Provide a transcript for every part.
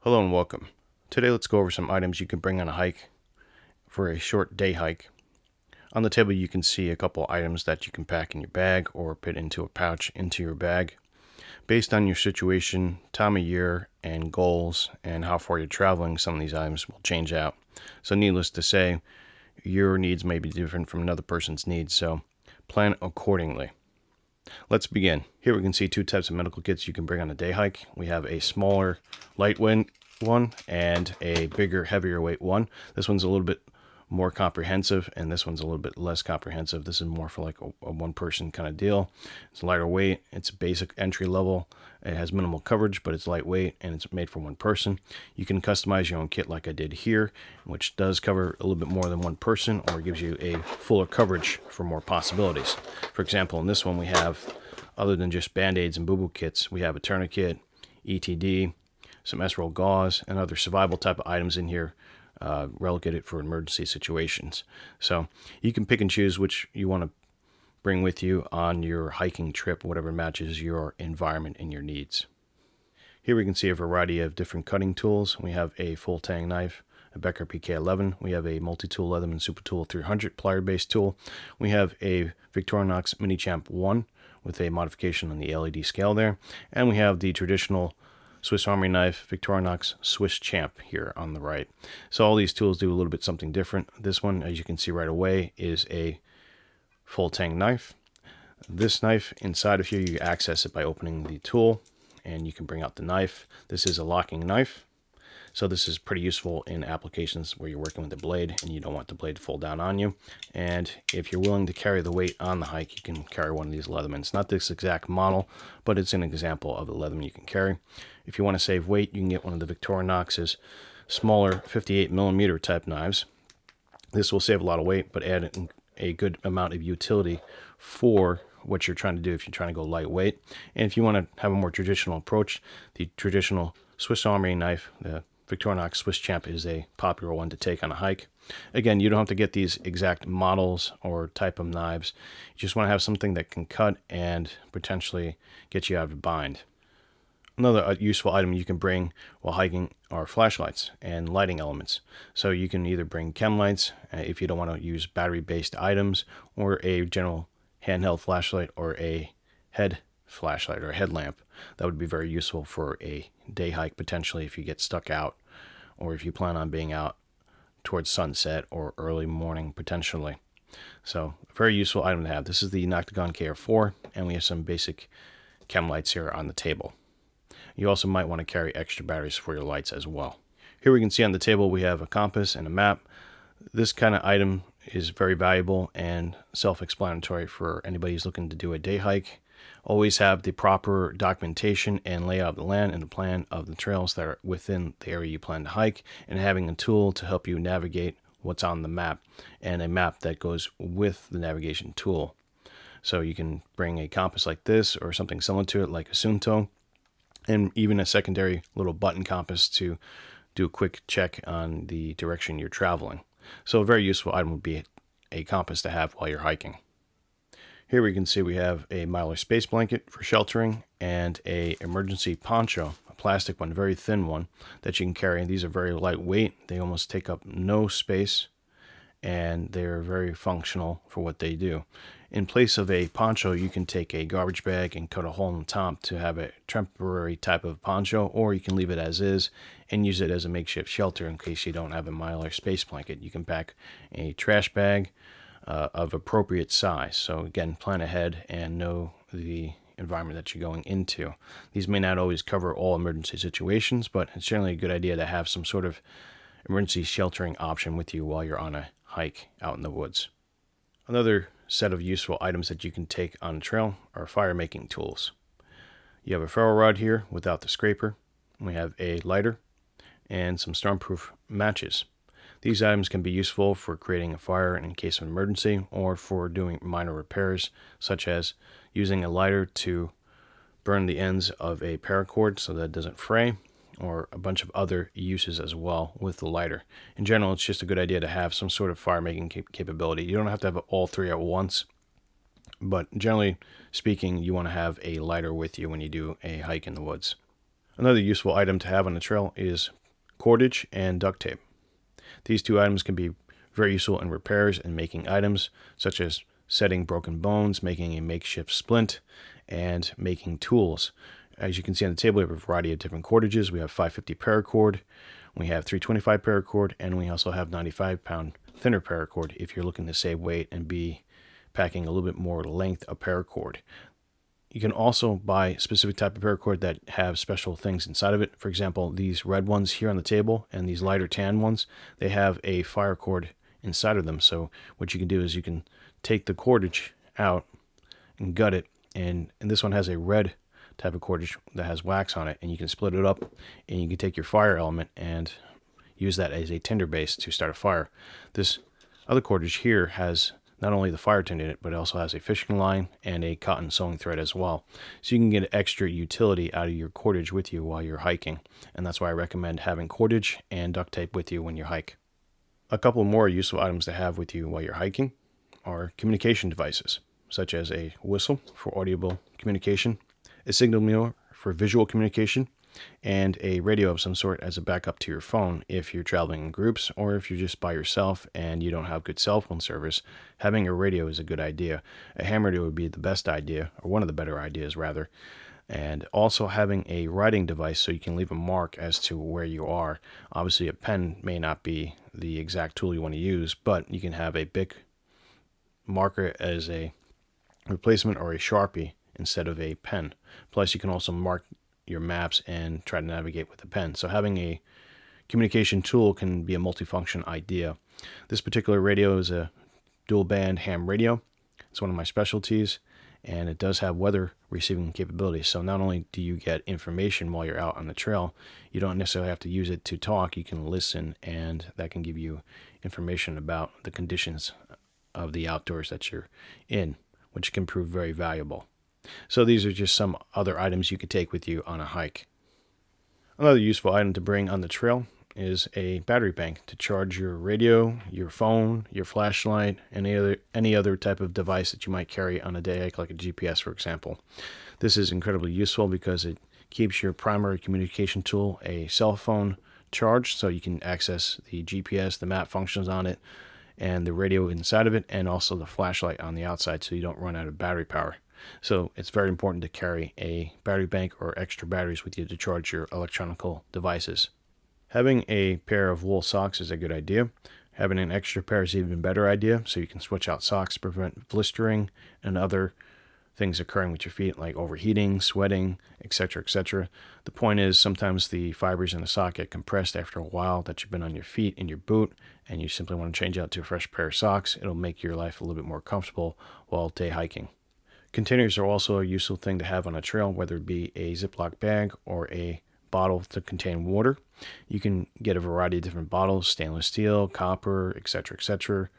Hello and welcome. Today let's go over some items you can bring on a hike for a short day hike. On the table you can see a couple items that you can pack in your bag or put into a pouch into your bag. Based on your situation, time of year, and goals, and how far you're traveling, some of these items will change out. So needless to say, your needs may be different from another person's needs, so plan accordingly. Let's begin. Here we can see two types of medical kits you can bring on a day hike. We have a smaller, lightweight one and a bigger, heavier weight one. This one's a little bit more comprehensive, and this one's a little bit less comprehensive. This is more for like a one-person kind of deal. It's lighter weight. It's basic entry level. It has minimal coverage, but it's lightweight, and it's made for one person. You can customize your own kit like I did here, which does cover a little bit more than one person, or gives you a fuller coverage for more possibilities. For example, in this one we have, other than just band-aids and boo-boo kits, we have a tourniquet, ETD, some S-roll gauze, and other survival type of items in here, relegated for emergency situations. So you can pick and choose which you want to bring with you on your hiking trip, whatever matches your environment and your needs. Here we can see a variety of different cutting tools. We have a full tang knife, a Becker PK11. We have a multi-tool Leatherman Super Tool 300 plier-based tool. We have a Victorinox Mini Champ 1 with a modification on the LED scale there. And we have the traditional Swiss Army knife, Victorinox Swiss Champ here on the right. So all these tools do a little bit something different. This one, as you can see right away, is a full tang knife. This knife, inside of here, you access it by opening the tool, and you can bring out the knife. This is a locking knife, so this is pretty useful in applications where you're working with the blade and you don't want the blade to fall down on you. And if you're willing to carry the weight on the hike, you can carry one of these Leathermans. Not this exact model, but it's an example of a Leatherman you can carry. If you want to save weight, you can get one of the Victorinox's smaller 58mm type knives. This will save a lot of weight, but add a good amount of utility for what you're trying to do if you're trying to go lightweight. And if you want to have a more traditional approach, the traditional Swiss Army knife, the Victorinox Swiss Champ, is a popular one to take on a hike. Again, you don't have to get these exact models or type of knives. You just want to have something that can cut and potentially get you out of a bind. Another useful item you can bring while hiking are flashlights and lighting elements. So you can either bring chem lights if you don't want to use battery-based items, or a general handheld flashlight, or a head flashlight or a headlamp. That would be very useful for a day hike, potentially if you get stuck out, or if you plan on being out towards sunset or early morning potentially. So a very useful item to have. This is the Noctagon KR4, and we have some basic chem lights here on the table. You also might want to carry extra batteries for your lights as well. Here we can see on the table we have a compass and a map. This kind of item is very valuable and self-explanatory for anybody who's looking to do a day hike. Always have the proper documentation and layout of the land and the plan of the trails that are within the area you plan to hike, and having a tool to help you navigate what's on the map, and a map that goes with the navigation tool. So you can bring a compass like this or something similar to it like a Sunto, and even a secondary little button compass to do a quick check on the direction you're traveling. So a very useful item would be a compass to have while you're hiking. Here we can see we have a Mylar space blanket for sheltering, and a emergency poncho, a plastic one, very thin one that you can carry. These are very lightweight. They almost take up no space, and they're very functional for what they do. In place of a poncho, you can take a garbage bag and cut a hole in the top to have a temporary type of poncho, or you can leave it as is and use it as a makeshift shelter in case you don't have a Mylar space blanket. You can pack a trash bag of appropriate size. So again, plan ahead and know the environment that you're going into. These may not always cover all emergency situations, but it's generally a good idea to have some sort of emergency sheltering option with you while you're on a hike out in the woods. Another set of useful items that you can take on a trail are fire making tools. You have a ferro rod here without the scraper. We have a lighter and some stormproof matches. These items can be useful for creating a fire in case of emergency, or for doing minor repairs, such as using a lighter to burn the ends of a paracord so that it doesn't fray, or a bunch of other uses as well with the lighter. In general, it's just a good idea to have some sort of fire making capability. You don't have to have all three at once, but generally speaking, you want to have a lighter with you when you do a hike in the woods. Another useful item to have on the trail is cordage and duct tape. These two items can be very useful in repairs and making items, such as setting broken bones, making a makeshift splint, and making tools. As you can see on the table, we have a variety of different cordages. We have 550 paracord, we have 325 paracord, and we also have 95-pound thinner paracord if you're looking to save weight and be packing a little bit more length of paracord. You can also buy specific type of paracord that have special things inside of it. For example, these red ones here on the table and these lighter tan ones, they have a fire cord inside of them. So what you can do is you can take the cordage out and gut it, and this one has a red type of cordage that has wax on it, and you can split it up and you can take your fire element and use that as a tinder base to start a fire. This other cordage here has not only the fire tinder in it, but it also has a fishing line and a cotton sewing thread as well. So you can get extra utility out of your cordage with you while you're hiking, and that's why I recommend having cordage and duct tape with you when you hike. A couple more useful items to have with you while you're hiking are communication devices, such as a whistle for audible communication, a signal mirror for visual communication, and a radio of some sort as a backup to your phone if you're traveling in groups, or if you're just by yourself and you don't have good cell phone service. Having a radio is a good idea. A ham radio would be the best idea, or one of the better ideas rather. And also having a writing device so you can leave a mark as to where you are. Obviously a pen may not be the exact tool you want to use, but you can have a Bic marker as a replacement, or a Sharpie instead of a pen. Plus you can also mark your maps and try to navigate with a pen. So having a communication tool can be a multifunction idea. This particular radio is a dual band ham radio. It's one of my specialties, and it does have weather receiving capabilities. So not only do you get information while you're out on the trail, you don't necessarily have to use it to talk. You can listen, and that can give you information about the conditions of the outdoors that you're in, which can prove very valuable. So these are just some other items you could take with you on a hike. Another useful item to bring on the trail is a battery bank to charge your radio, your phone, your flashlight, and any other type of device that you might carry on a day hike, like a GPS, for example. This is incredibly useful because it keeps your primary communication tool, a cell phone, charged, so you can access the GPS, the map functions on it, and the radio inside of it, and also the flashlight on the outside, so you don't run out of battery power. So it's very important to carry a battery bank or extra batteries with you to charge your electronic devices. Having a pair of wool socks is a good idea. Having an extra pair is an even better idea, so you can switch out socks to prevent blistering and other things occurring with your feet, like overheating, sweating, etc., etc. The point is, sometimes the fibers in the sock get compressed after a while that you've been on your feet in your boot, and you simply want to change out to a fresh pair of socks. It'll make your life a little bit more comfortable while day hiking. Containers are also a useful thing to have on a trail, whether it be a Ziplock bag or a bottle to contain water. You can get a variety of different bottles, stainless steel, copper, etc., etc.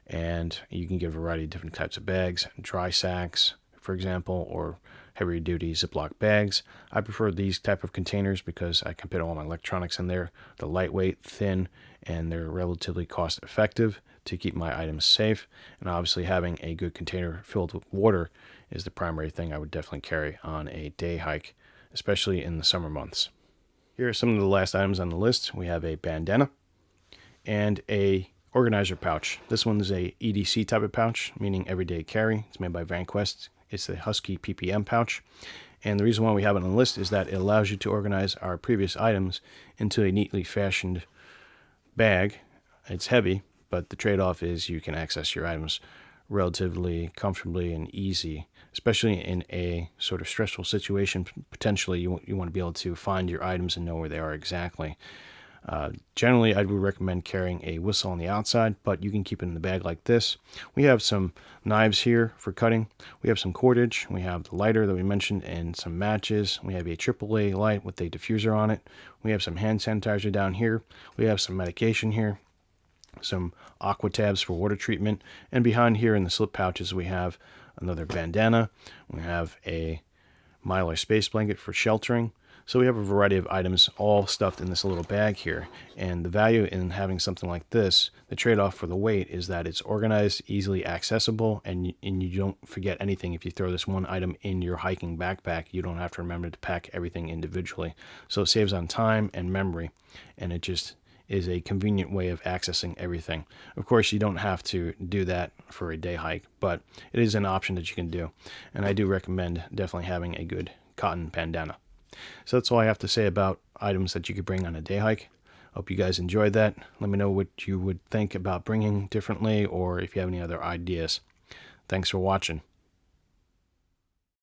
And you can get a variety of different types of bags, dry sacks, for example, or heavier duty Ziplock bags. I prefer these type of containers because I can put all my electronics in there. They're lightweight, thin, and they're relatively cost effective to keep my items safe. And obviously having a good container filled with water is the primary thing I would definitely carry on a day hike, especially in the summer months. Here are some of the last items on the list. We have a bandana and a organizer pouch. This one is a EDC type of pouch, meaning everyday carry. It's made by Vanquest. It's the Husky PPm pouch. And the reason why we have it on the list is that it allows you to organize our previous items into a neatly fashioned bag. It's heavy, but the trade-off is you can access your items relatively comfortably and easy, especially in a sort of stressful situation. Potentially you want to be able to find your items and know where they are exactly. Generally I would recommend carrying a whistle on the outside, but you can keep it in the bag like this. We have some knives here for cutting. We have some cordage. We have the lighter that we mentioned and some matches. We have a AAA light with a diffuser on it. We have some hand sanitizer down here. We have some medication here, some aqua tabs for water treatment, and behind here in the slip pouches we have another bandana. We have a Mylar space blanket for sheltering. So we have a variety of items all stuffed in this little bag here. And the value in having something like this, the trade-off for the weight, is that it's organized, easily accessible, and you don't forget anything. If you throw this one item in your hiking backpack, you don't have to remember to pack everything individually. So it saves on time and memory, and it just is a convenient way of accessing everything. Of course, you don't have to do that for a day hike, but it is an option that you can do. And I do recommend definitely having a good cotton bandana. So that's all I have to say about items that you could bring on a day hike. Hope you guys enjoyed that. Let me know what you would think about bringing differently, or if you have any other ideas. Thanks for watching.